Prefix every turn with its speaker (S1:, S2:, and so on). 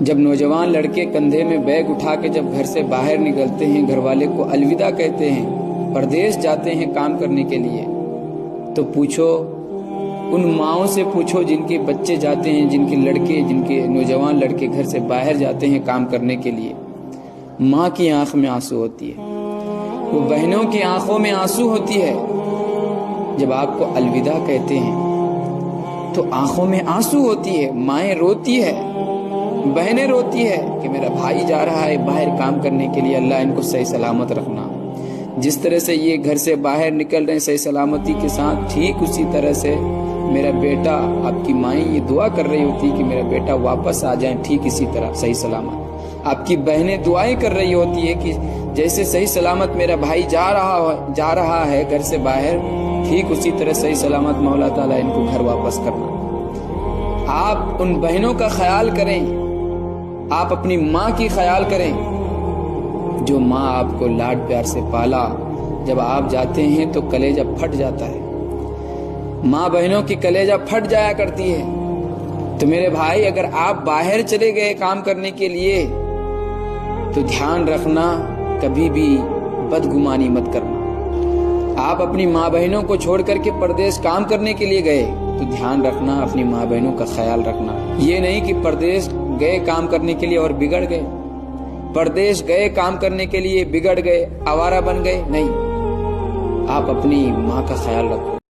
S1: جب نوجوان لڑکے کندھے میں بیگ اٹھا کے جب گھر سے باہر نکلتے ہیں، گھر والے کو الوداع کہتے ہیں، پردیس جاتے ہیں کام کرنے کے لیے، تو پوچھو ان ماؤں سے پوچھو جن کے بچے جاتے ہیں، جن کے نوجوان لڑکے گھر سے باہر جاتے ہیں کام کرنے کے لیے، ماں کی آنکھ میں آنسو ہوتی ہے، وہ بہنوں کی آنکھوں میں آنسو ہوتی ہے۔ جب آپ کو الوداع کہتے ہیں تو آنکھوں میں آنسو ہوتی ہے، مائیں روتی ہے، بہنیں روتی ہے کہ میرا بھائی جا رہا ہے باہر کام کرنے کے لیے، اللہ ان کو صحیح سلامت رکھنا۔ جس طرح سے یہ گھر سے باہر نکل رہے ہیں صحیح سلامتی کے ساتھ، ٹھیک اسی طرح سے میرا بیٹا، آپ کی مائیں یہ دعا کر رہی ہوتی کہ میرا بیٹا واپس آ جائیں ٹھیک اسی طرح صحیح سلامت۔ آپ کی بہنیں دعائیں کر رہی ہوتی ہے کہ جیسے صحیح سلامت میرا بھائی جا رہا ہے گھر سے باہر، ٹھیک اسی طرح صحیح سلامت مولا تعالیٰ ان کو گھر واپس کرنا۔ آپ ان بہنوں کا خیال کریں، آپ اپنی ماں کی خیال کریں، جو ماں آپ کو لاڈ پیار سے پالا، جب آپ جاتے ہیں تو کلیجہ پھٹ جاتا ہے، ماں بہنوں کی کلیجہ پھٹ جایا کرتی ہے۔ تو میرے بھائی، اگر آپ باہر چلے گئے کام کرنے کے لیے تو دھیان رکھنا، کبھی بھی بدگمانی مت کرنا۔ آپ اپنی ماں بہنوں کو چھوڑ کر کے پردیس کام کرنے کے لیے گئے تو دھیان رکھنا، اپنی ماں بہنوں کا خیال رکھنا۔ یہ نہیں کہ پردیس گئے کام کرنے کے لیے اور بگڑ گئے، پردیس گئے کام کرنے کے لیے بگڑ گئے، آوارہ بن گئے، نہیں۔ آپ اپنی ماں کا خیال رکھو۔